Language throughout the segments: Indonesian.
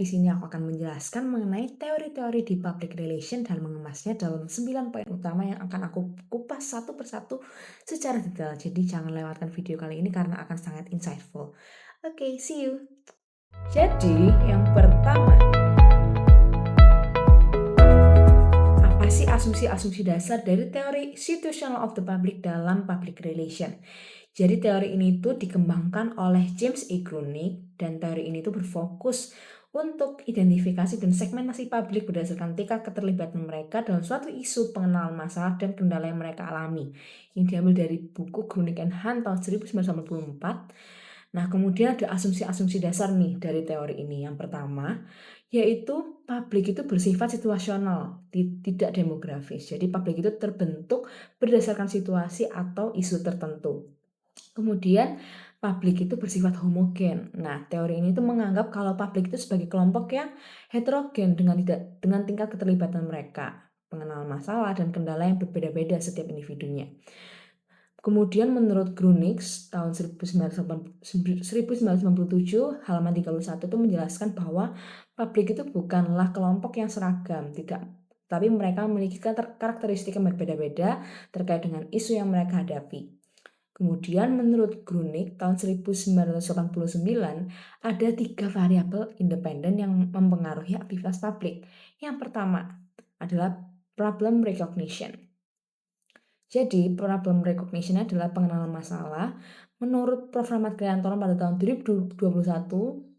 di sini aku akan menjelaskan mengenai teori-teori di public relation dan mengemasnya dalam 9 poin utama yang akan aku kupas satu persatu secara detail. Jadi jangan lewatkan video kali ini karena akan sangat insightful. Oke, see you. Jadi, yang pertama, apa sih asumsi-asumsi dasar dari teori situational of the public dalam public relation? Jadi teori ini tuh dikembangkan oleh James E. Grunick dan teori ini tuh berfokus untuk identifikasi dan segmentasi publik berdasarkan tingkat keterlibatan mereka dalam suatu isu, pengenalan masalah dan kendala yang mereka alami. Ini diambil dari buku Grunick and Hunt tahun 1984. Nah, kemudian ada asumsi-asumsi dasar nih dari teori ini. Yang pertama, yaitu publik itu bersifat situasional, tidak demografis. Jadi publik itu terbentuk berdasarkan situasi atau isu tertentu. Kemudian publik itu bersifat homogen. Nah, teori ini tuh menganggap kalau publik itu sebagai kelompok yang heterogen dengan tingkat keterlibatan mereka, pengenalan masalah dan kendala yang berbeda-beda setiap individunya. Kemudian menurut Grunick tahun 1997 halaman 31 itu menjelaskan bahwa publik itu bukanlah kelompok yang seragam, tapi mereka memiliki karakteristik yang berbeda-beda terkait dengan isu yang mereka hadapi. Kemudian menurut Grunick tahun 1989 ada 3 variabel independen yang mempengaruhi aktivitas publik. Yang pertama adalah problem recognition. Jadi problem recognition adalah pengenalan masalah. Menurut Prof. Rahmat Kriantono pada tahun 2021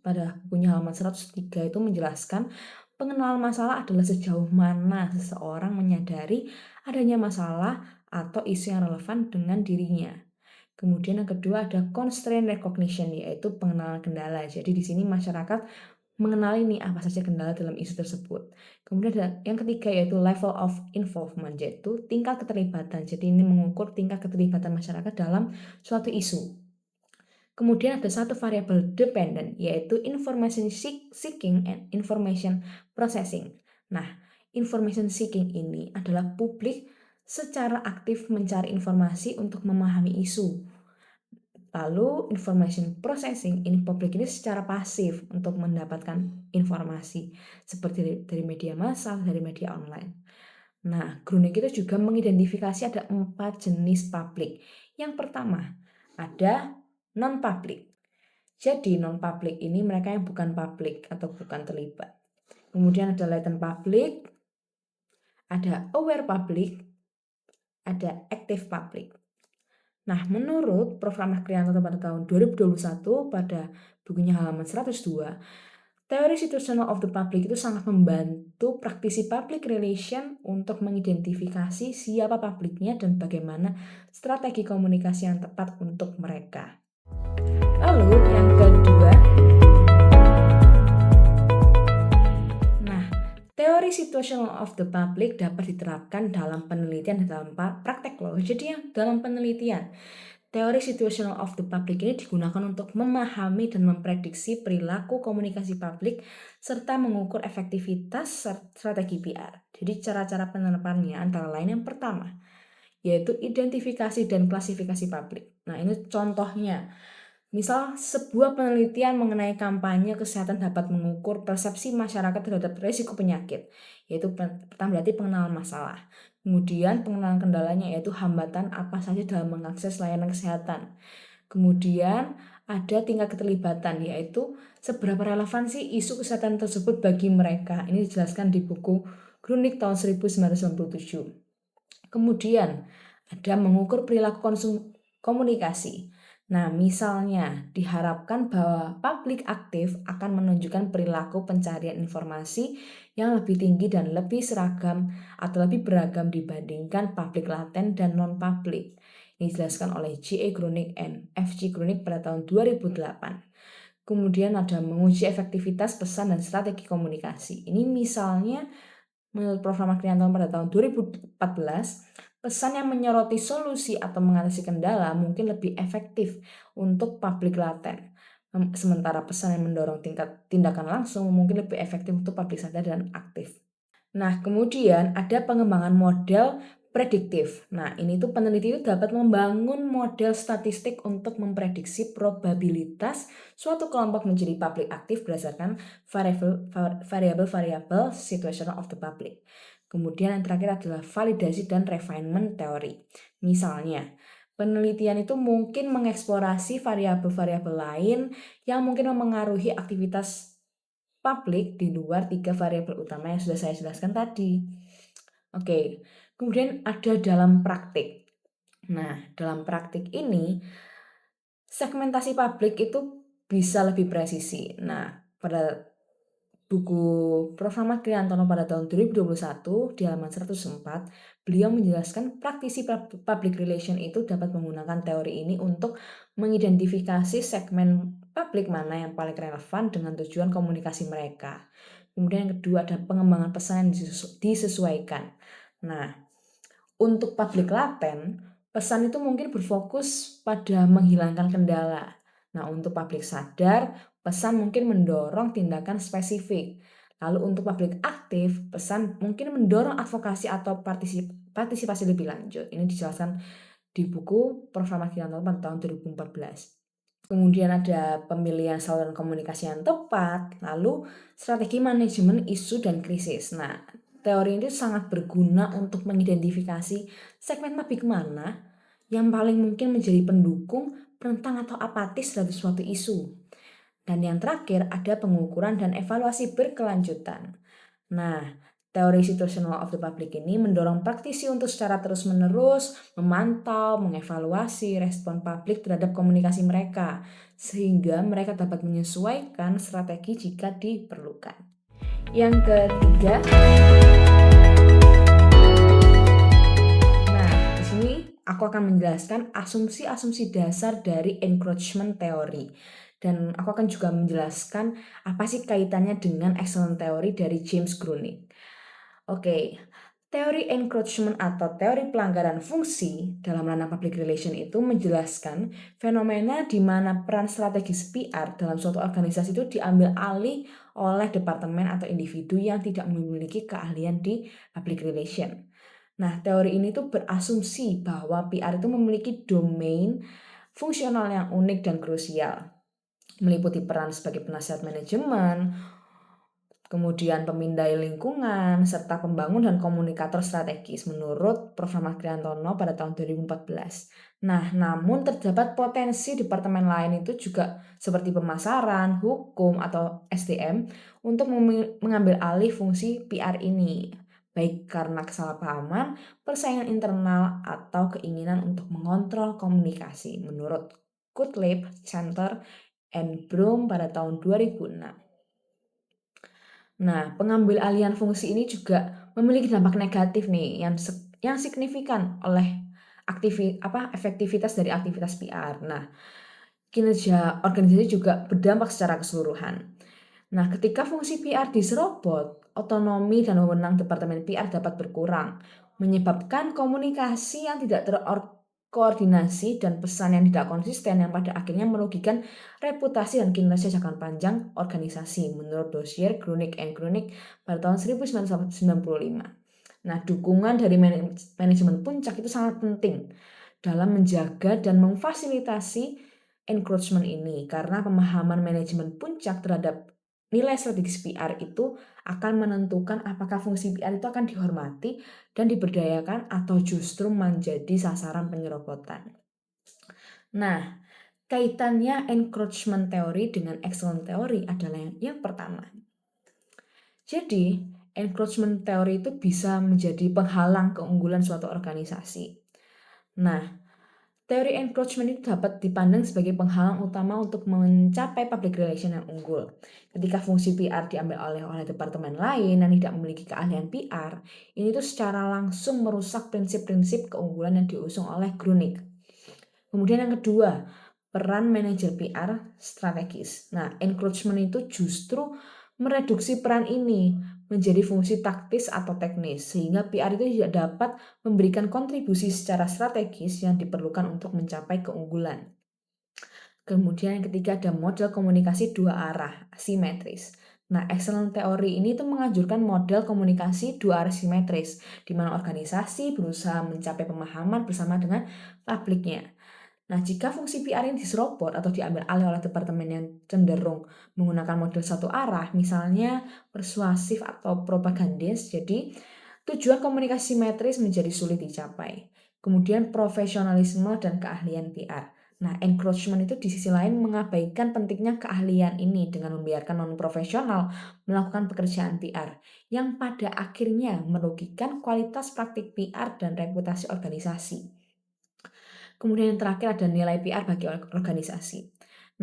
pada bukunya halaman 103 itu menjelaskan pengenalan masalah adalah sejauh mana seseorang menyadari adanya masalah atau isu yang relevan dengan dirinya. Kemudian yang kedua ada constraint recognition, yaitu pengenalan kendala. Jadi di sini masyarakat mengenali nih apa saja kendala dalam isu tersebut. Kemudian ada yang ketiga yaitu level of involvement, yaitu tingkat keterlibatan. Jadi ini mengukur tingkat keterlibatan masyarakat dalam suatu isu. Kemudian ada satu variabel dependent, yaitu information seeking and information processing. Nah, information seeking ini adalah publik secara aktif mencari informasi untuk memahami isu. Lalu information processing ini publik ini secara pasif untuk mendapatkan informasi seperti dari media massal, dari media online. Nah, Grunick itu juga mengidentifikasi ada 4 jenis publik. Yang pertama, ada non-public. Jadi non-public ini mereka yang bukan publik atau bukan terlibat. Kemudian ada latent public, ada aware public, ada active public. Nah, menurut Prof. Rahmat Kriantono pada tahun 2021 pada bukunya halaman 102, teori situational of the public itu sangat membantu praktisi public relation untuk mengidentifikasi siapa publiknya dan bagaimana strategi komunikasi yang tepat untuk mereka. Lalu yang kedua, teori situational of the public dapat diterapkan dalam penelitian dan dalam praktek loh. Jadi yang dalam penelitian, teori situational of the public ini digunakan untuk memahami dan memprediksi perilaku komunikasi publik serta mengukur efektivitas strategi PR. Jadi cara-cara penerapannya antara lain yang pertama, yaitu identifikasi dan klasifikasi publik. Nah, ini contohnya. Misal, sebuah penelitian mengenai kampanye kesehatan dapat mengukur persepsi masyarakat terhadap risiko penyakit, yaitu pertama berarti pengenalan masalah. Kemudian pengenalan kendalanya yaitu hambatan apa saja dalam mengakses layanan kesehatan. Kemudian ada tingkat keterlibatan, yaitu seberapa relevan sih isu kesehatan tersebut bagi mereka. Ini dijelaskan di buku Grunick tahun 1997. Kemudian ada mengukur perilaku komunikasi. Nah, misalnya diharapkan bahwa publik aktif akan menunjukkan perilaku pencarian informasi yang lebih tinggi dan lebih seragam atau lebih beragam dibandingkan publik laten dan non-publik. Ini dijelaskan oleh J.E. Grunick and F.G. Grunick pada tahun 2008. Kemudian ada menguji efektivitas pesan dan strategi komunikasi. Ini misalnya menurut Prof. Rahmat Kriantono pada tahun 2014, pesan yang menyoroti solusi atau mengatasi kendala mungkin lebih efektif untuk publik laten. Sementara pesan yang mendorong tindakan langsung mungkin lebih efektif untuk publik sadar dan aktif. Nah, kemudian ada pengembangan model prediktif. Nah, ini tuh peneliti itu dapat membangun model statistik untuk memprediksi probabilitas suatu kelompok menjadi publik aktif berdasarkan variabel-variabel situational of the public. Kemudian yang terakhir adalah validasi dan refinement teori. Misalnya, penelitian itu mungkin mengeksplorasi variabel-variabel lain yang mungkin memengaruhi aktivitas publik di luar 3 variabel utama yang sudah saya jelaskan tadi. Oke, kemudian ada dalam praktik. Nah, dalam praktik ini, segmentasi publik itu bisa lebih presisi. Nah, pada buku Prof. Ahmad Kriantono pada tahun 2021 di halaman 104, beliau menjelaskan praktisi public relation itu dapat menggunakan teori ini untuk mengidentifikasi segmen publik mana yang paling relevan dengan tujuan komunikasi mereka. Kemudian yang kedua ada pengembangan pesan yang disesuaikan. Nah, untuk publik laten, pesan itu mungkin berfokus pada menghilangkan kendala. Nah, untuk publik sadar, pesan mungkin mendorong tindakan spesifik. Lalu untuk publik aktif, pesan mungkin mendorong advokasi atau partisipasi lebih lanjut. Ini dijelaskan di buku Prof. Ahmad Kriantono pada tahun 2014. Kemudian ada pemilihan saluran komunikasi yang tepat, lalu strategi manajemen isu dan krisis. Nah, teori ini sangat berguna untuk mengidentifikasi segmen publik mana yang paling mungkin menjadi pendukung, penentang atau apatis terhadap suatu isu. Dan yang terakhir ada pengukuran dan evaluasi berkelanjutan. Nah, teori situational of the public ini mendorong praktisi untuk secara terus-menerus memantau, mengevaluasi respon publik terhadap komunikasi mereka, sehingga mereka dapat menyesuaikan strategi jika diperlukan. Yang ketiga, nah, di sini aku akan menjelaskan asumsi-asumsi dasar dari encroachment teori. Dan aku akan juga menjelaskan apa sih kaitannya dengan excellent teori dari James Grunig. Oke, teori encroachment atau teori pelanggaran fungsi dalam ranah public relation itu menjelaskan fenomena di mana peran strategis PR dalam suatu organisasi itu diambil alih oleh departemen atau individu yang tidak memiliki keahlian di public relation. Nah, teori ini tuh berasumsi bahwa PR itu memiliki domain fungsional yang unik dan krusial, meliputi peran sebagai penasihat manajemen, kemudian pemindai lingkungan, serta pembangun dan komunikator strategis menurut Prof. Ahmad Kriantono pada tahun 2014. Nah, namun terdapat potensi departemen lain itu juga seperti pemasaran, hukum, atau SDM untuk mengambil alih fungsi PR ini, baik karena kesalahpahaman, persaingan internal, atau keinginan untuk mengontrol komunikasi menurut Gottlieb, Center, and Broom pada tahun 2006. Nah, pengambil alihan fungsi ini juga memiliki dampak negatif nih yang signifikan oleh efektivitas dari aktivitas PR. Nah, kinerja organisasi juga berdampak secara keseluruhan. Nah, ketika fungsi PR diserobot, otonomi dan wewenang Departemen PR dapat berkurang, menyebabkan komunikasi yang tidak terkoordinasi dan pesan yang tidak konsisten yang pada akhirnya merugikan reputasi dan kinerja jangka panjang organisasi menurut dosier Grunig and Grunig pada tahun 1995. Nah, dukungan dari manajemen puncak itu sangat penting dalam menjaga dan memfasilitasi encroachment ini karena pemahaman manajemen puncak terhadap nilai strategis PR itu akan menentukan apakah fungsi PR itu akan dihormati dan diberdayakan atau justru menjadi sasaran penyerobotan. Nah, kaitannya encroachment teori dengan excellent teori adalah yang pertama. Jadi, encroachment teori itu bisa menjadi penghalang keunggulan suatu organisasi. Nah, teori encroachment itu dapat dipandang sebagai penghalang utama untuk mencapai public relation yang unggul. Ketika fungsi PR diambil oleh departemen lain yang tidak memiliki keahlian PR, ini tuh secara langsung merusak prinsip-prinsip keunggulan yang diusung oleh Grunig. Kemudian yang kedua, peran manajer PR strategis. Nah, encroachment itu justru mereduksi peran ini menjadi fungsi taktis atau teknis, sehingga PR itu tidak dapat memberikan kontribusi secara strategis yang diperlukan untuk mencapai keunggulan. Kemudian yang ketiga ada model komunikasi dua arah, asimetris. Nah, excellent teori ini tuh menganjurkan model komunikasi dua arah simetris, di mana organisasi berusaha mencapai pemahaman bersama dengan publiknya. Nah, jika fungsi PR ini diserobot atau diambil alih oleh departemen yang cenderung menggunakan model satu arah, misalnya persuasif atau propagandis, jadi tujuan komunikasi simetris menjadi sulit dicapai. Kemudian profesionalisme dan keahlian PR. Nah, encroachment itu di sisi lain mengabaikan pentingnya keahlian ini dengan membiarkan non-profesional melakukan pekerjaan PR yang pada akhirnya merugikan kualitas praktik PR dan reputasi organisasi. Kemudian yang terakhir ada nilai PR bagi organisasi.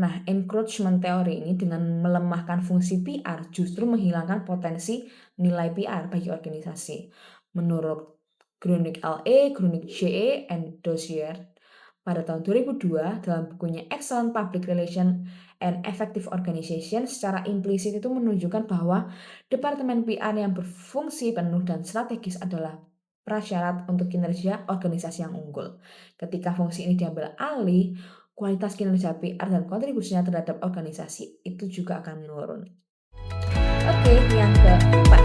Nah, encroachment teori ini dengan melemahkan fungsi PR justru menghilangkan potensi nilai PR bagi organisasi. Menurut Grunig LE, Grunig JE, and Dozier, pada tahun 2002 dalam bukunya Excellent Public Relation and Effective Organization secara implisit itu menunjukkan bahwa Departemen PR yang berfungsi penuh dan strategis adalah prasyarat untuk kinerja organisasi yang unggul. Ketika fungsi ini diambil alih, kualitas kinerja PR dan kontribusinya terhadap organisasi itu juga akan menurun. Oke, yang keempat.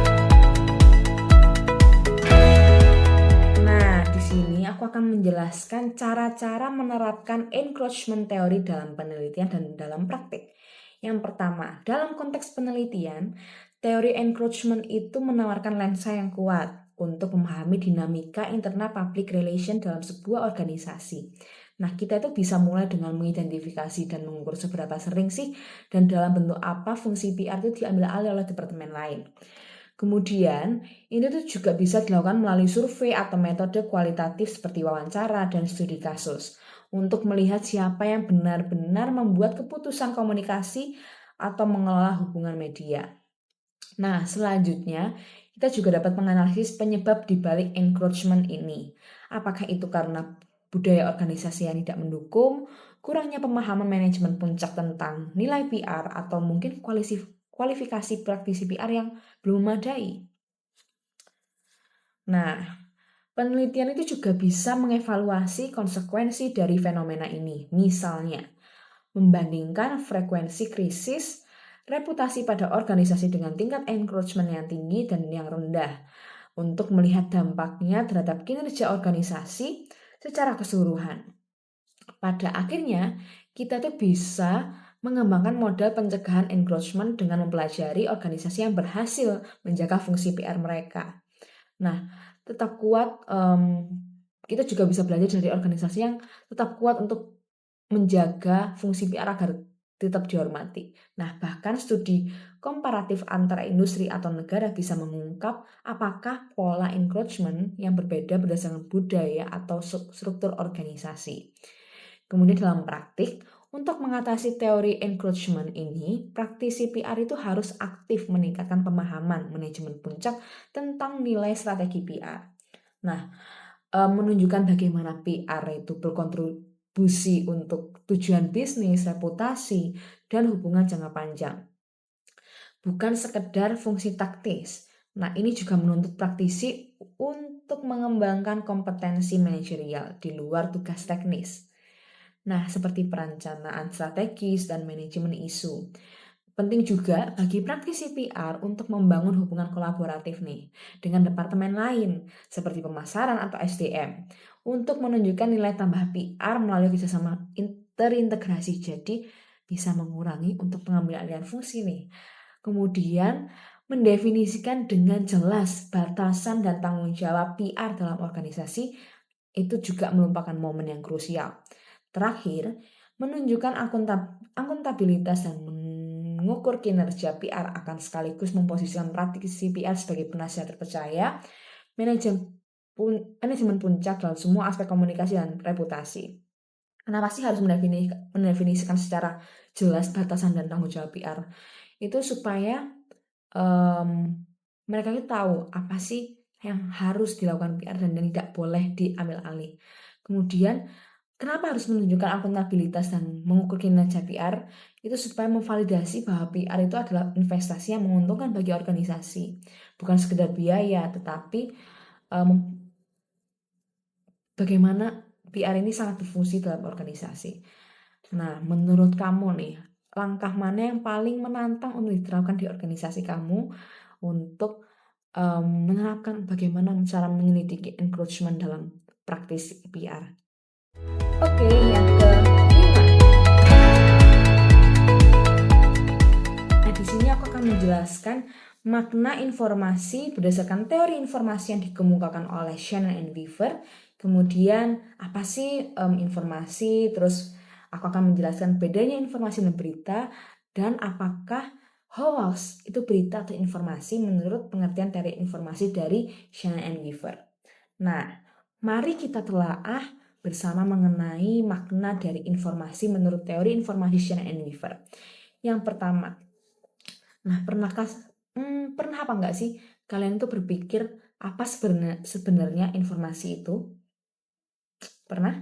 Nah, di sini aku akan menjelaskan cara-cara menerapkan encroachment teori dalam penelitian dan dalam praktik. Yang pertama, dalam konteks penelitian, teori encroachment itu menawarkan lensa yang kuat untuk memahami dinamika internal public relation dalam sebuah organisasi. Nah, kita itu bisa mulai dengan mengidentifikasi dan mengukur seberapa sering sih dan dalam bentuk apa fungsi PR itu diambil alih oleh departemen lain. Kemudian, ini tuh juga bisa dilakukan melalui survei atau metode kualitatif seperti wawancara dan studi kasus untuk melihat siapa yang benar-benar membuat keputusan komunikasi atau mengelola hubungan media. Nah, selanjutnya kita juga dapat menganalisis penyebab di balik encroachment ini. Apakah itu karena budaya organisasi yang tidak mendukung, kurangnya pemahaman manajemen puncak tentang nilai PR, atau mungkin kualifikasi praktisi PR yang belum memadai. Nah, penelitian itu juga bisa mengevaluasi konsekuensi dari fenomena ini. Misalnya, membandingkan frekuensi krisis, reputasi pada organisasi dengan tingkat encroachment yang tinggi dan yang rendah untuk melihat dampaknya terhadap kinerja organisasi secara keseluruhan. Pada akhirnya, kita tuh bisa mengembangkan model pencegahan encroachment dengan mempelajari organisasi yang berhasil menjaga fungsi PR mereka. Nah, tetap kuat, kita juga bisa belajar dari organisasi yang tetap kuat untuk menjaga fungsi PR agar tetap dihormati. Nah, bahkan studi komparatif antara industri atau negara bisa mengungkap apakah pola encroachment yang berbeda berdasarkan budaya atau struktur organisasi. Kemudian dalam praktik, untuk mengatasi teori encroachment ini, praktisi PR itu harus aktif meningkatkan pemahaman manajemen puncak tentang nilai strategi PR. Nah, menunjukkan bagaimana PR itu berkontribusi untuk tujuan bisnis, reputasi, dan hubungan jangka panjang. Bukan sekedar fungsi taktis. Nah, ini juga menuntut praktisi untuk mengembangkan kompetensi manajerial di luar tugas teknis. Nah, seperti perencanaan strategis dan manajemen isu. Penting juga bagi praktisi PR untuk membangun hubungan kolaboratif nih dengan departemen lain seperti pemasaran atau SDM untuk menunjukkan nilai tambah PR melalui kerjasama terintegrasi, jadi bisa mengurangi untuk pengambil alihan fungsi nih. Kemudian mendefinisikan dengan jelas batasan dan tanggung jawab PR dalam organisasi itu juga merupakan momen yang krusial. Terakhir, menunjukkan akuntabilitas dan mengukur kinerja PR akan sekaligus memposisikan praktisi PR sebagai penasihat terpercaya, manajemen puncak dalam semua aspek komunikasi dan reputasi. Kenapa sih harus mendefinisikan secara jelas batasan dan tanggung jawab PR? Itu supaya mereka itu tahu apa sih yang harus dilakukan PR dan yang tidak boleh diambil alih. Kemudian kenapa harus menunjukkan akuntabilitas dan mengukur kinerja PR? Itu supaya memvalidasi bahwa PR itu adalah investasi yang menguntungkan bagi organisasi. Bukan sekedar biaya, tetapi bagaimana PR ini sangat berfungsi dalam organisasi. Nah, menurut kamu nih, langkah mana yang paling menantang untuk diterapkan di organisasi kamu untuk menerapkan bagaimana cara menyelidiki encroachment dalam praktis PR. Oke, yang kelima. Nah, di sini aku akan menjelaskan makna informasi berdasarkan teori informasi yang dikemukakan oleh Shannon and Weaver. Kemudian apa sih informasi, terus aku akan menjelaskan bedanya informasi dan berita, dan apakah hoax itu berita atau informasi menurut pengertian teori informasi dari Shannon and Weaver. Nah, mari kita telaah bersama mengenai makna dari informasi menurut teori informasi Shannon and Weaver. Yang pertama, nah pernah apa enggak sih kalian tuh berpikir apa sebenarnya informasi itu? Pernah?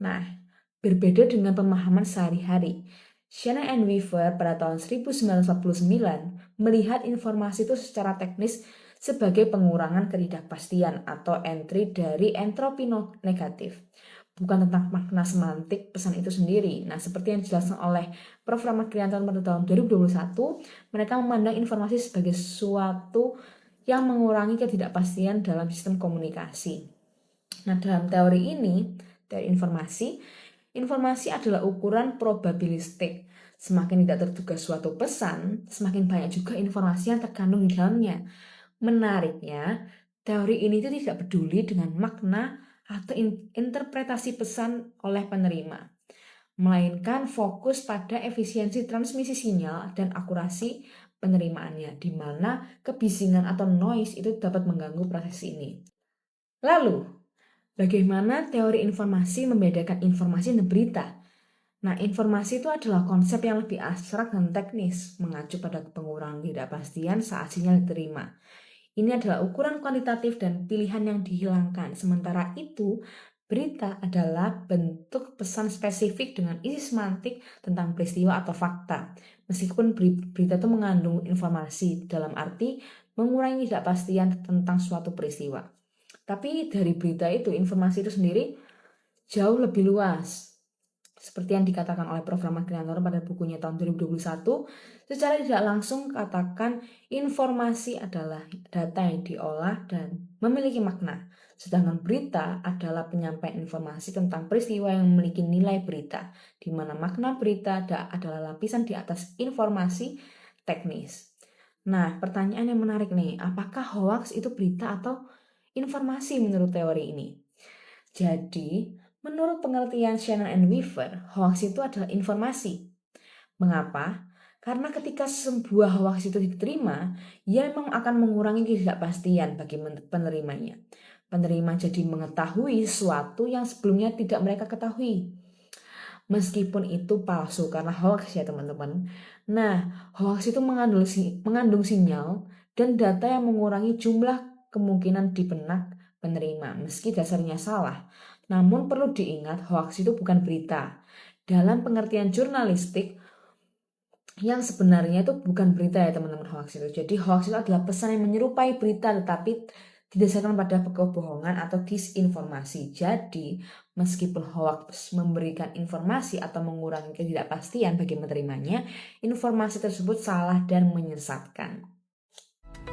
Nah, berbeda dengan pemahaman sehari-hari. Shannon and Weaver pada tahun 1949 melihat informasi itu secara teknis sebagai pengurangan ketidakpastian atau entry dari entropi negatif. Bukan tentang makna semantik pesan itu sendiri. Nah, seperti yang dijelaskan oleh Prof. Rahmat Krianto pada tahun 2021, mereka memandang informasi sebagai sesuatu yang mengurangi ketidakpastian dalam sistem komunikasi. Nah, dalam teori ini, teori informasi adalah ukuran probabilistik. Semakin tidak terduga suatu pesan, semakin banyak juga informasi yang terkandung di dalamnya. Menariknya, teori ini tidak peduli dengan makna atau interpretasi pesan oleh penerima, melainkan fokus pada efisiensi transmisi sinyal dan akurasi penerimaannya, di mana kebisingan atau noise itu dapat mengganggu proses ini. Lalu, bagaimana teori informasi membedakan informasi dan berita? Nah, informasi itu adalah konsep yang lebih abstrak dan teknis, mengacu pada pengurangan ketidakpastian saat sinyal diterima. Ini adalah ukuran kuantitatif dan pilihan yang dihilangkan. Sementara itu, berita adalah bentuk pesan spesifik dengan isi semantik tentang peristiwa atau fakta. Meskipun berita itu mengandung informasi dalam arti mengurangi ketidakpastian tentang suatu peristiwa. Tapi dari berita itu, informasi itu sendiri jauh lebih luas. Seperti yang dikatakan oleh Prof. Rahmat Krianto pada bukunya tahun 2021, secara tidak langsung katakan informasi adalah data yang diolah dan memiliki makna. Sedangkan berita adalah penyampaian informasi tentang peristiwa yang memiliki nilai berita, di mana makna berita adalah lapisan di atas informasi teknis. Nah, pertanyaan yang menarik nih, apakah hoax itu berita atau informasi menurut teori ini? Jadi, menurut pengertian Shannon and Weaver, hoax itu adalah informasi. Mengapa? Karena ketika sebuah hoax itu diterima, ia memang akan mengurangi ketidakpastian bagi penerimanya. Penerima jadi mengetahui sesuatu yang sebelumnya tidak mereka ketahui. Meskipun itu palsu karena hoax ya teman-teman. Nah, hoax itu mengandung sinyal dan data yang mengurangi jumlah kemungkinan di benak penerima meski dasarnya salah. Namun perlu diingat hoax itu bukan berita. Dalam pengertian jurnalistik yang sebenarnya itu bukan berita ya teman-teman hoax itu. Jadi hoax itu adalah pesan yang menyerupai berita tetapi didasarkan pada kebohongan atau disinformasi. Jadi meskipun hoax memberikan informasi atau mengurangi ketidakpastian bagi penerimanya, informasi tersebut salah dan menyesatkan.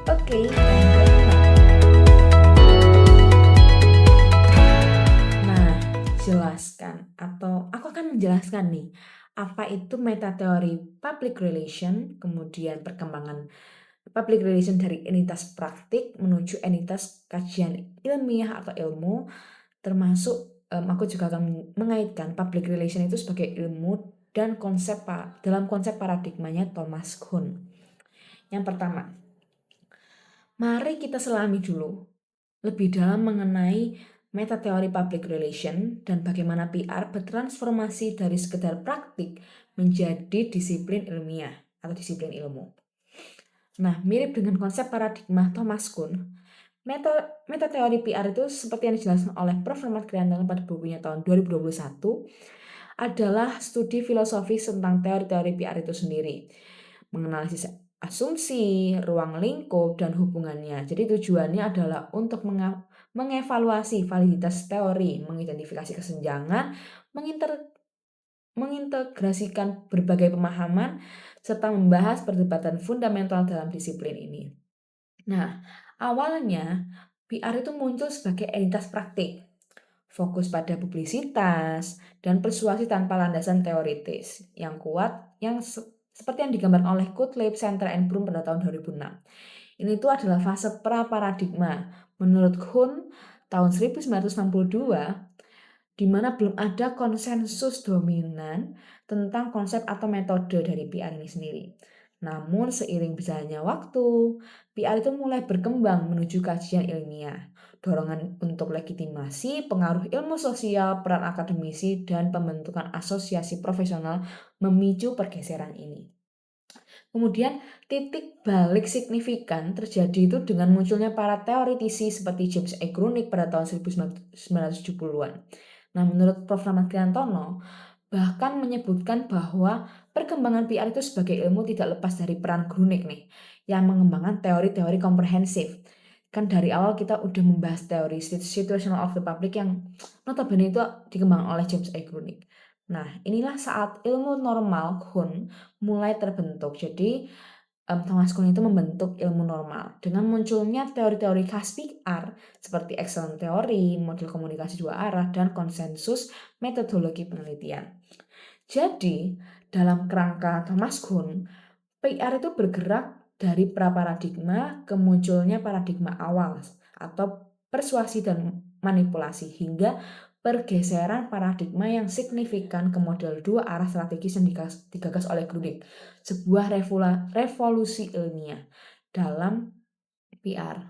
Oke. Jelaskan atau aku akan menjelaskan nih apa itu metateori public relation, kemudian perkembangan public relation dari entitas praktik menuju entitas kajian ilmiah atau ilmu, termasuk aku juga akan mengaitkan public relation itu sebagai ilmu dan dalam konsep paradigmanya Thomas Kuhn. Yang pertama, mari kita selami dulu lebih dalam mengenai metateori public relation dan bagaimana PR bertransformasi dari sekedar praktik menjadi disiplin ilmiah atau disiplin ilmu. Nah, mirip dengan konsep paradigma Thomas Kuhn, metateori PR itu seperti yang dijelaskan oleh Prof. Rahmat Krianto pada bukunya tahun 2021 adalah studi filosofis tentang teori-teori PR itu sendiri, menganalisis asumsi, ruang lingkup, dan hubungannya. Jadi tujuannya adalah untuk mengevaluasi validitas teori, mengidentifikasi kesenjangan, mengintegrasikan berbagai pemahaman serta membahas perdebatan fundamental dalam disiplin ini. Nah, awalnya PR itu muncul sebagai entitas praktik, fokus pada publisitas dan persuasi tanpa landasan teoritis yang kuat seperti yang digambarkan oleh Cutlip, Center and Broom pada tahun 2006. Ini tuh adalah fase pra-paradigma. Menurut Kuhn, tahun 1962, di mana belum ada konsensus dominan tentang konsep atau metode dari PR ini sendiri. Namun seiring berjalannya waktu, PR itu mulai berkembang menuju kajian ilmiah, dorongan untuk legitimasi, pengaruh ilmu sosial, peran akademisi, dan pembentukan asosiasi profesional memicu pergeseran ini. Kemudian titik balik signifikan terjadi itu dengan munculnya para teoritisi seperti James A. Grunick pada tahun 1970-an. Nah, menurut Prof. Rahmat Kriantono, bahkan menyebutkan bahwa perkembangan PR itu sebagai ilmu tidak lepas dari peran Grunick nih, yang mengembangkan teori-teori komprehensif. Kan dari awal kita udah membahas teori situational of the public yang notabene itu dikembangkan oleh James A. Grunick. Nah, inilah saat ilmu normal Kuhn mulai terbentuk. Jadi, Thomas Kuhn itu membentuk ilmu normal dengan munculnya teori-teori khas PR seperti excellent teori, model komunikasi dua arah, dan konsensus metodologi penelitian. Jadi, dalam kerangka Thomas Kuhn, PR itu bergerak dari pra-paradigma ke munculnya paradigma awal atau persuasi dan manipulasi hingga pergeseran paradigma yang signifikan ke model dua arah strategis yang digagas oleh Grunick, sebuah revolusi ilmiah dalam PR.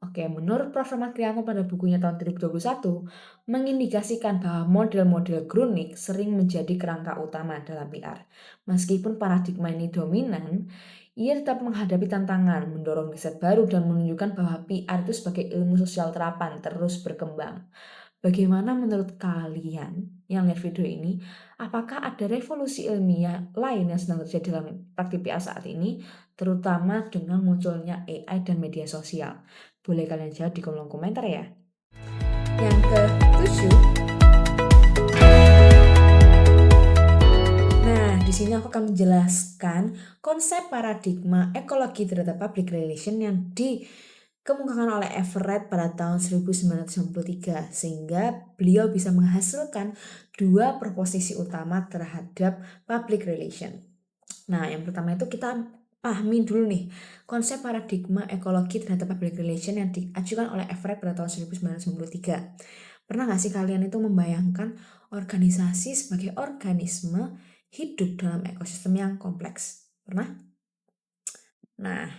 Oke, menurut Prof. Rahmat Krianto pada bukunya tahun 2021, mengindikasikan bahwa model-model Grunick sering menjadi kerangka utama dalam PR. Meskipun paradigma ini dominan, ia tetap menghadapi tantangan, mendorong riset baru, dan menunjukkan bahwa PR itu sebagai ilmu sosial terapan terus berkembang. Bagaimana menurut kalian yang lihat video ini? Apakah ada revolusi ilmiah lain yang sedang terjadi dalam praktik PR saat ini, terutama dengan munculnya AI dan media sosial? Boleh kalian jawab di kolom komentar ya. Yang ke-7. Nah, di sini aku akan menjelaskan konsep paradigma ekologi terhadap public relation yang dikemukakan oleh Everett pada tahun 1993 sehingga beliau bisa menghasilkan dua proposisi utama terhadap public relation. Nah, yang pertama itu kita pahami dulu nih konsep paradigma ekologi terhadap public relation yang diajukan oleh Everett pada tahun 1993. Pernah nggak sih kalian itu membayangkan organisasi sebagai organisme hidup dalam ekosistem yang kompleks? Pernah? Nah,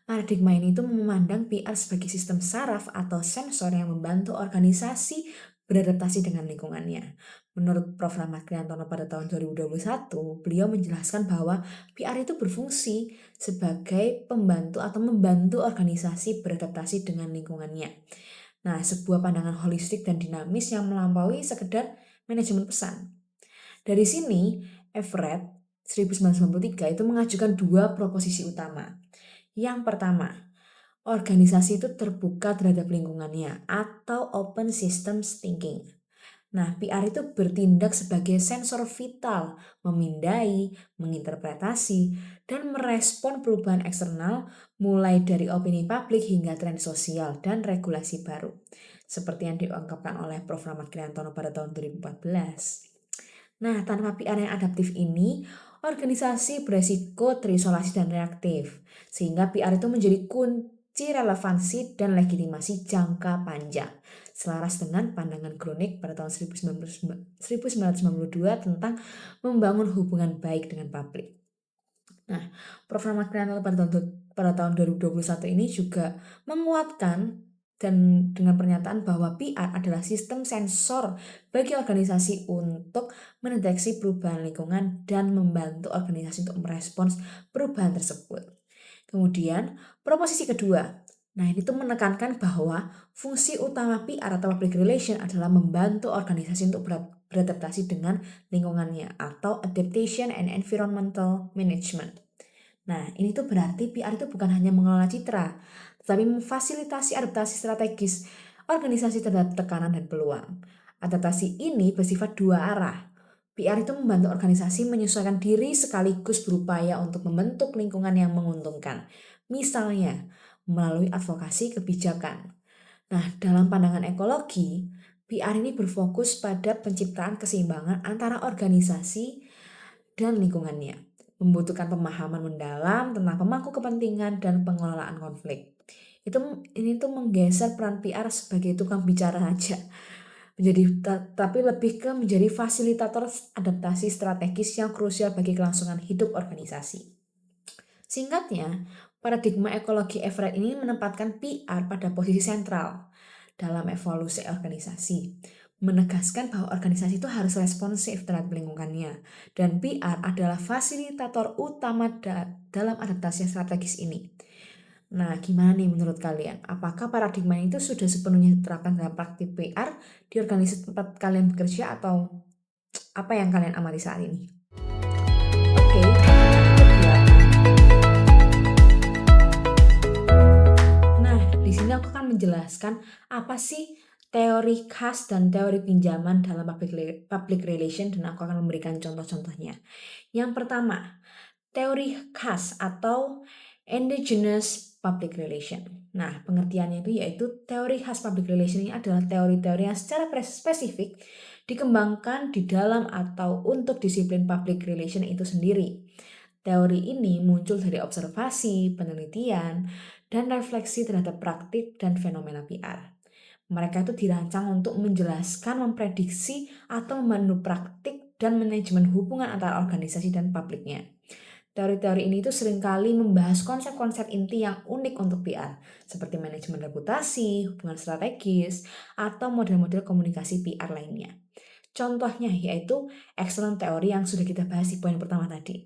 paradigma ini itu memandang PR sebagai sistem saraf atau sensor yang membantu organisasi beradaptasi dengan lingkungannya. Menurut Prof. Rahmat Kriantono pada tahun 2021, beliau menjelaskan bahwa PR itu berfungsi sebagai pembantu atau membantu organisasi beradaptasi dengan lingkungannya. Nah, sebuah pandangan holistik dan dinamis yang melampaui sekedar manajemen pesan. Dari sini, Everett 1993 itu mengajukan dua proposisi utama. Yang pertama, organisasi itu terbuka terhadap lingkungannya atau open systems thinking. Nah, PR itu bertindak sebagai sensor vital, memindai, menginterpretasi, dan merespon perubahan eksternal mulai dari opini publik hingga tren sosial dan regulasi baru. Seperti yang diungkapkan oleh Prof. Rahmat Kriantono pada tahun 2014. Nah, tanpa PR yang adaptif ini, organisasi beresiko terisolasi dan reaktif, sehingga PR itu menjadi kunci relevansi dan legitimasi jangka panjang, selaras dengan pandangan Grunick pada tahun 1992 tentang membangun hubungan baik dengan publik. Nah, Prof. Rahmat Krianto pada tahun 2021 ini juga menguatkan dan dengan pernyataan bahwa PR adalah sistem sensor bagi organisasi untuk mendeteksi perubahan lingkungan dan membantu organisasi untuk merespons perubahan tersebut. Kemudian, proposisi kedua. Nah, ini tuh menekankan bahwa fungsi utama PR atau public relation adalah membantu organisasi untuk beradaptasi dengan lingkungannya atau adaptation and environmental management. Nah, ini tuh berarti PR itu bukan hanya mengelola citra, tetapi memfasilitasi adaptasi strategis organisasi terhadap tekanan dan peluang. Adaptasi ini bersifat dua arah, PR itu membantu organisasi menyesuaikan diri sekaligus berupaya untuk membentuk lingkungan yang menguntungkan. Misalnya, melalui advokasi kebijakan. Nah, dalam pandangan ekologi, PR ini berfokus pada penciptaan keseimbangan antara organisasi dan lingkungannya, membutuhkan pemahaman mendalam tentang pemangku kepentingan dan pengelolaan konflik. Ini tuh menggeser peran PR sebagai tukang bicara aja, tapi lebih ke menjadi fasilitator adaptasi strategis yang krusial bagi kelangsungan hidup organisasi. Singkatnya, paradigma ekologi Everett ini menempatkan PR pada posisi sentral dalam evolusi organisasi, menegaskan bahwa organisasi itu harus responsif terhadap lingkungannya, dan PR adalah fasilitator utama dalam adaptasi strategis ini. Nah, gimana nih menurut kalian? Apakah paradigma itu sudah sepenuhnya diterapkan dalam praktik PR di organisasi tempat kalian bekerja atau apa yang kalian amati saat ini? Oke, nah, di sini aku akan menjelaskan apa sih teori khas dan teori pinjaman dalam public relation, dan aku akan memberikan contoh-contohnya. Yang pertama, teori khas atau endogenous public relation. Nah, pengertiannya itu yaitu teori khas public relation ini adalah teori-teori yang secara spesifik dikembangkan di dalam atau untuk disiplin public relation itu sendiri. Teori ini muncul dari observasi, penelitian, dan refleksi terhadap praktik dan fenomena PR. Mereka itu dirancang untuk menjelaskan, memprediksi, atau memandu praktik dan manajemen hubungan antara organisasi dan publiknya. Teori-teori ini tuh seringkali membahas konsep-konsep inti yang unik untuk PR, seperti manajemen reputasi, hubungan strategis, atau model-model komunikasi PR lainnya. Contohnya yaitu excellent teori yang sudah kita bahas di poin pertama tadi.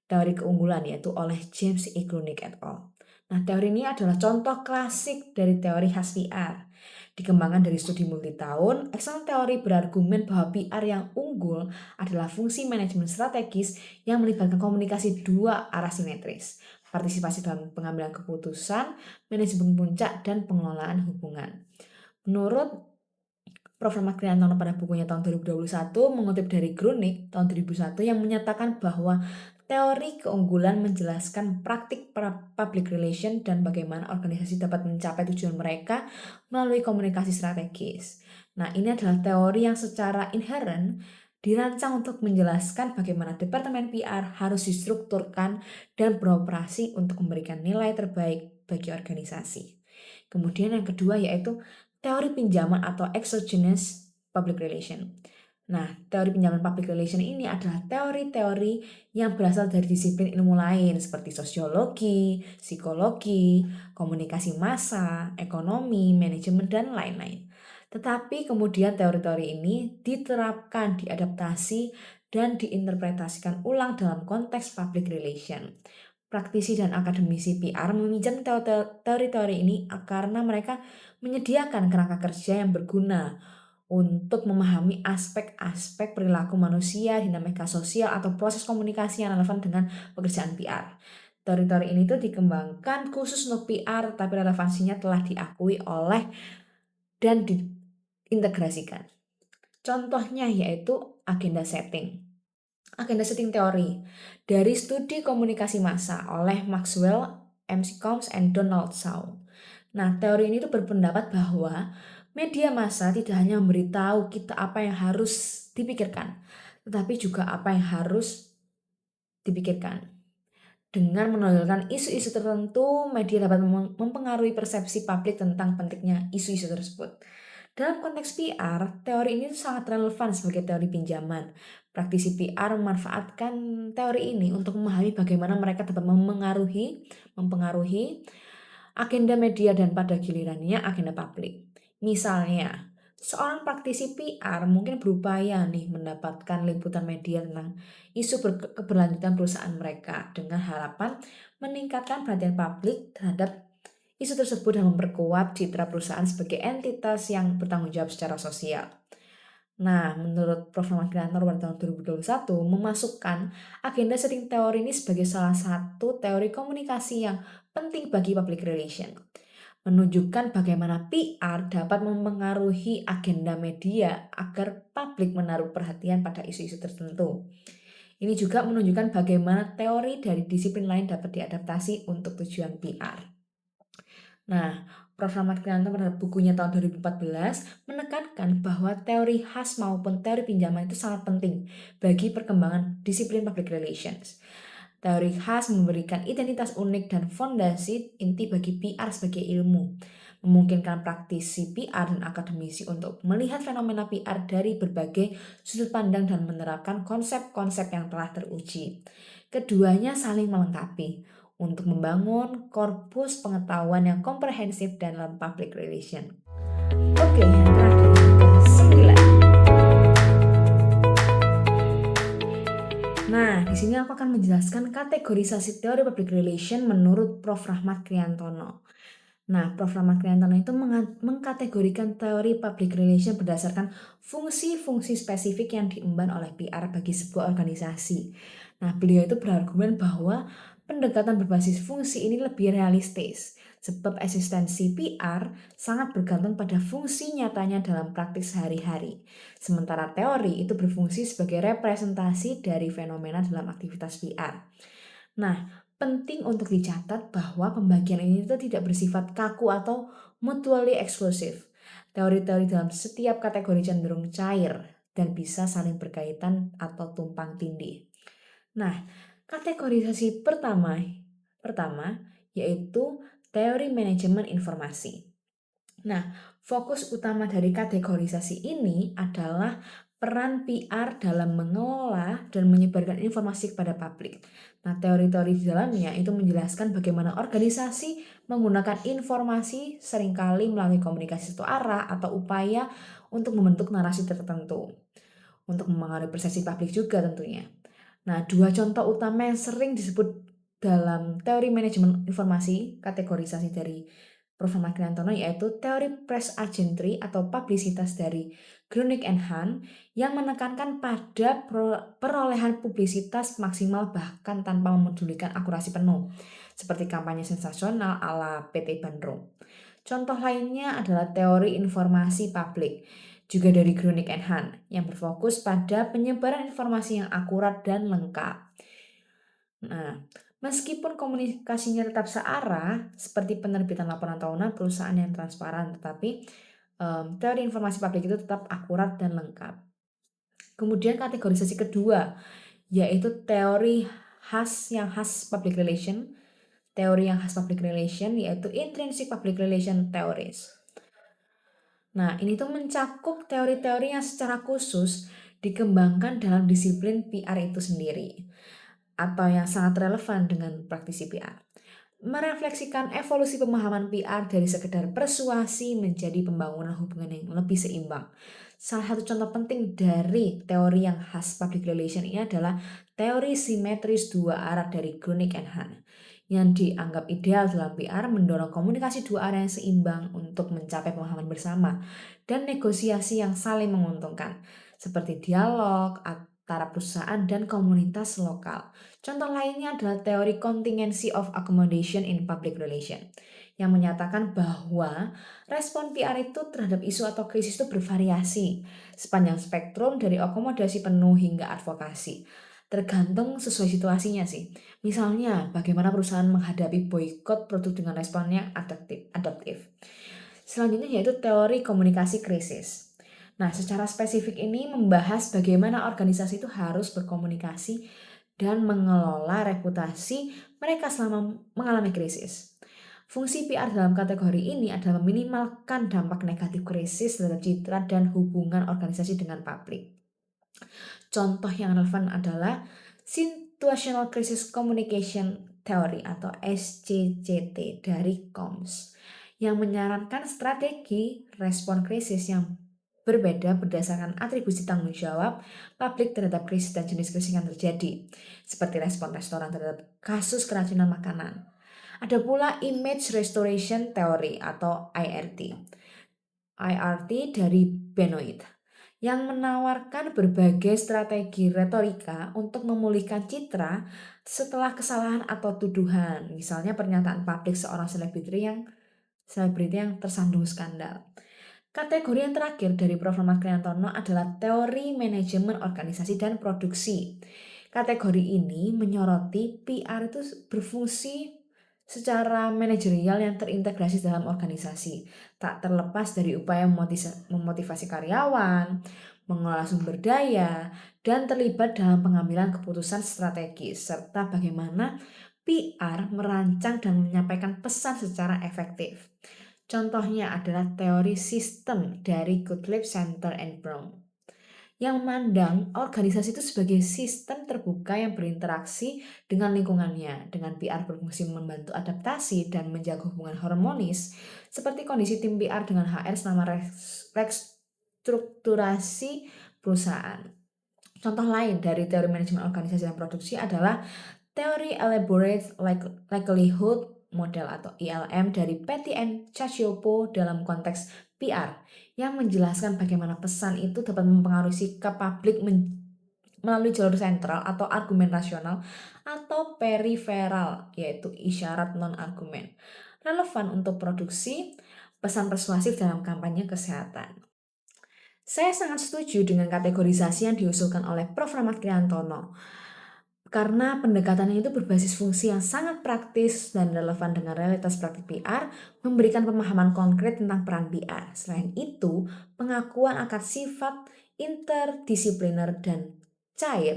Teori keunggulan yaitu oleh James E. Grunick et al. Nah, teori ini adalah contoh klasik dari teori khas PR. Dikembangkan dari studi multitahun, excellent teori berargumen bahwa PR yang unggul adalah fungsi manajemen strategis yang melibatkan komunikasi dua arah simetris, partisipasi dalam pengambilan keputusan, manajemen puncak, dan pengelolaan hubungan. Menurut Prof. Kriantono pada bukunya tahun 2021 mengutip dari Grunick tahun 2001 yang menyatakan bahwa teori keunggulan menjelaskan praktik public relation dan bagaimana organisasi dapat mencapai tujuan mereka melalui komunikasi strategis. Nah, ini adalah teori yang secara inherent dirancang untuk menjelaskan bagaimana Departemen PR harus distrukturkan dan beroperasi untuk memberikan nilai terbaik bagi organisasi. Kemudian yang kedua yaitu teori pinjaman atau exogenous public relation. Nah, teori pinjaman public relation ini adalah teori-teori yang berasal dari disiplin ilmu lain seperti sosiologi, psikologi, komunikasi massa, ekonomi, manajemen, dan lain-lain. Tetapi kemudian teori-teori ini diterapkan, diadaptasi, dan diinterpretasikan ulang dalam konteks public relation. Praktisi dan akademisi PR meminjam teori-teori ini karena mereka menyediakan kerangka kerja yang berguna untuk memahami aspek-aspek perilaku manusia, dinamika sosial, atau proses komunikasi yang relevan dengan pekerjaan PR. Teori-teori ini tuh dikembangkan khusus untuk PR, tapi relevansinya telah diakui oleh dan diintegrasikan. Contohnya yaitu agenda setting. Agenda setting teori dari studi komunikasi massa oleh Maxwell, MC Combs, and Donald Shaw. Nah, teori ini tuh berpendapat bahwa media massa tidak hanya memberitahu kita apa yang harus dipikirkan, tetapi juga apa yang harus dipikirkan. Dengan menonjolkan isu-isu tertentu, media dapat mempengaruhi persepsi publik tentang pentingnya isu-isu tersebut. Dalam konteks PR, teori ini sangat relevan sebagai teori pinjaman. Praktisi PR memanfaatkan teori ini untuk memahami bagaimana mereka dapat mempengaruhi agenda media dan pada gilirannya agenda publik. Misalnya, seorang praktisi PR mungkin berupaya mendapatkan liputan media tentang isu keberlanjutan perusahaan mereka dengan harapan meningkatkan perhatian publik terhadap isu tersebut dan memperkuat citra perusahaan sebagai entitas yang bertanggung jawab secara sosial. Nah, menurut Prof. Kriantono pada tahun 2021 memasukkan agenda setting teori ini sebagai salah satu teori komunikasi yang penting bagi public relation. menunjukkan bagaimana PR dapat memengaruhi agenda media agar publik menaruh perhatian pada isu-isu tertentu. Ini juga menunjukkan bagaimana teori dari disiplin lain dapat diadaptasi untuk tujuan PR. Nah, Prof. Rahmat Krianto pada bukunya tahun 2014 menekankan bahwa teori khas maupun teori pinjaman itu sangat penting bagi perkembangan disiplin public relations. Teori khas memberikan identitas unik dan fondasi inti bagi PR sebagai ilmu, memungkinkan praktisi PR dan akademisi untuk melihat fenomena PR dari berbagai sudut pandang dan menerapkan konsep-konsep yang telah teruji. Keduanya saling melengkapi untuk membangun korpus pengetahuan yang komprehensif dalam public relation. Oke, yang terakhir ke-9. Nah, di sini aku akan menjelaskan kategorisasi teori public relation menurut Prof. Rahmat Kriantono. Nah, Prof. Rahmat Kriantono itu mengkategorikan teori public relation berdasarkan fungsi-fungsi spesifik yang diemban oleh PR bagi sebuah organisasi. Nah, beliau itu berargumen bahwa pendekatan berbasis fungsi ini lebih realistis, sebab eksistensi PR sangat bergantung pada fungsi nyatanya dalam praktik sehari-hari. Sementara teori itu berfungsi sebagai representasi dari fenomena dalam aktivitas PR. Nah, penting untuk dicatat bahwa pembagian ini itu tidak bersifat kaku atau mutually exclusive. Teori-teori dalam setiap kategori cenderung cair dan bisa saling berkaitan atau tumpang tindih. Nah, kategorisasi pertama yaitu teori manajemen informasi. Nah, fokus utama dari kategorisasi ini adalah peran PR dalam mengelola dan menyebarkan informasi kepada publik. Nah, teori-teori di dalamnya itu menjelaskan bagaimana organisasi menggunakan informasi seringkali melalui komunikasi satu arah atau upaya untuk membentuk narasi tertentu, untuk mempengaruhi persepsi publik juga tentunya. Nah, dua contoh utama yang sering disebut dalam teori manajemen informasi, kategorisasi dari Prof. Ahmad Kriantono, yaitu teori press agentry atau publisitas dari Grunig and Hahn yang menekankan pada perolehan publisitas maksimal bahkan tanpa memedulikan akurasi penuh, seperti kampanye sensasional ala PT Bandung. Contoh lainnya adalah teori informasi publik, juga dari Grunig and Hahn, yang berfokus pada penyebaran informasi yang akurat dan lengkap. Nah, meskipun komunikasinya tetap searah, seperti penerbitan laporan tahunan perusahaan yang transparan, tetapi teori informasi publik itu tetap akurat dan lengkap. Kemudian kategorisasi kedua, yaitu teori khas public relation. Teori yang khas public relation yaitu intrinsic public relation theories. Nah, ini tuh mencakup teori-teori yang secara khusus dikembangkan dalam disiplin PR itu sendiri, atau yang sangat relevan dengan praktisi PR. Merefleksikan evolusi pemahaman PR dari sekedar persuasi menjadi pembangunan hubungan yang lebih seimbang. Salah satu contoh penting dari teori yang khas public relation ini adalah teori simetris dua arah dari Grunig and Hahn, yang dianggap ideal dalam PR mendorong komunikasi dua arah yang seimbang untuk mencapai pemahaman bersama dan negosiasi yang saling menguntungkan, seperti dialog antara perusahaan dan komunitas lokal. Contoh lainnya adalah teori contingency of accommodation in public relation, yang menyatakan bahwa respon PR itu terhadap isu atau krisis itu bervariasi sepanjang spektrum dari akomodasi penuh hingga advokasi. Tergantung sesuai situasinya sih. Misalnya, bagaimana perusahaan menghadapi boykot produk dengan respon yang adaptif. Selanjutnya yaitu teori komunikasi krisis. Nah, secara spesifik ini membahas bagaimana organisasi itu harus berkomunikasi dan mengelola reputasi mereka selama mengalami krisis. Fungsi PR dalam kategori ini adalah meminimalkan dampak negatif krisis terhadap citra dan hubungan organisasi dengan publik. Contoh yang relevan adalah Situational Crisis Communication Theory atau SCCT dari COMS yang menyarankan strategi respon krisis yang berbeda berdasarkan atribusi tanggung jawab publik terhadap krisis dan jenis krisis yang terjadi, seperti respon restoran terhadap kasus keracunan makanan. Ada pula Image Restoration Theory atau IRT. IRT dari Benoit yang menawarkan berbagai strategi retorika untuk memulihkan citra setelah kesalahan atau tuduhan, misalnya pernyataan publik seorang selebriti yang selebriti yang tersandung skandal. Kategori yang terakhir dari Prof. Ahmad Kriantono adalah teori manajemen organisasi dan produksi. Kategori ini menyoroti PR itu berfungsi secara manajerial yang terintegrasi dalam organisasi, tak terlepas dari upaya memotivasi karyawan, mengelola sumber daya, dan terlibat dalam pengambilan keputusan strategis, serta bagaimana PR merancang dan menyampaikan pesan secara efektif. Contohnya adalah teori sistem dari Gottlieb Center and Brown yang memandang organisasi itu sebagai sistem terbuka yang berinteraksi dengan lingkungannya. Dengan PR berfungsi membantu adaptasi dan menjaga hubungan harmonis, seperti kondisi tim PR dengan HR selama restrukturasi perusahaan. Contoh lain dari teori manajemen organisasi dan produksi adalah teori Elaborate Likelihood Model atau ILM dari Patty and Cacioppo dalam konteks PR yang menjelaskan bagaimana pesan itu dapat mempengaruhi sikap publik melalui jalur sentral atau argumen rasional atau periferal, yaitu isyarat non-argumen. Relevan untuk produksi pesan persuasif dalam kampanye kesehatan. Saya sangat setuju dengan kategorisasi yang diusulkan oleh Prof. Rahmat Kriantono. Karena pendekatannya itu berbasis fungsi yang sangat praktis dan relevan dengan realitas praktik PR, memberikan pemahaman konkret tentang peran PR. Selain itu, pengakuan akan sifat interdisipliner dan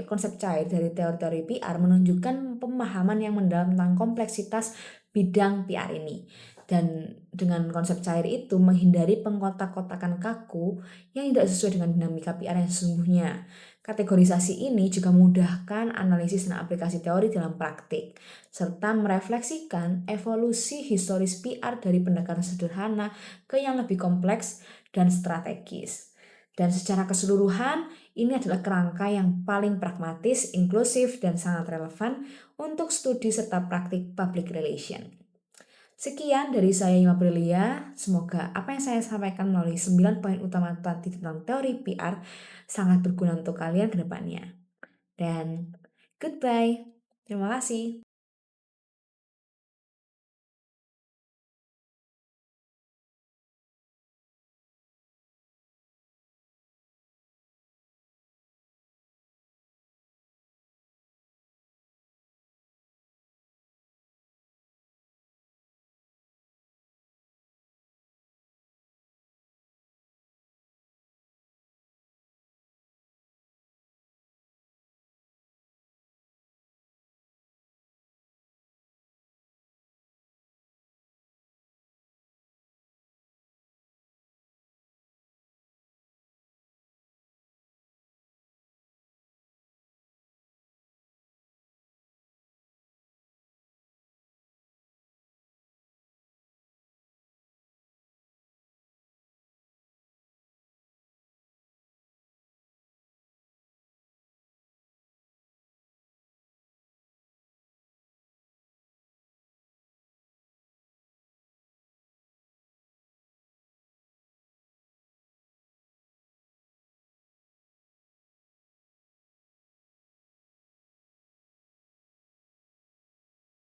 konsep cair dari teori-teori PR menunjukkan pemahaman yang mendalam tentang kompleksitas bidang PR ini. Dan dengan konsep cair itu menghindari pengkotak-kotakan kaku yang tidak sesuai dengan dinamika PR yang sesungguhnya. Kategorisasi ini juga memudahkan analisis dan aplikasi teori dalam praktik, serta merefleksikan evolusi historis PR dari pendekatan sederhana ke yang lebih kompleks dan strategis. Dan secara keseluruhan, ini adalah kerangka yang paling pragmatis, inklusif, dan sangat relevan untuk studi serta praktik public relation. Sekian dari saya Ima Aprilia, semoga apa yang saya sampaikan melalui 9 poin utama tadi tentang teori PR sangat berguna untuk kalian ke depannya. Dan goodbye, terima kasih.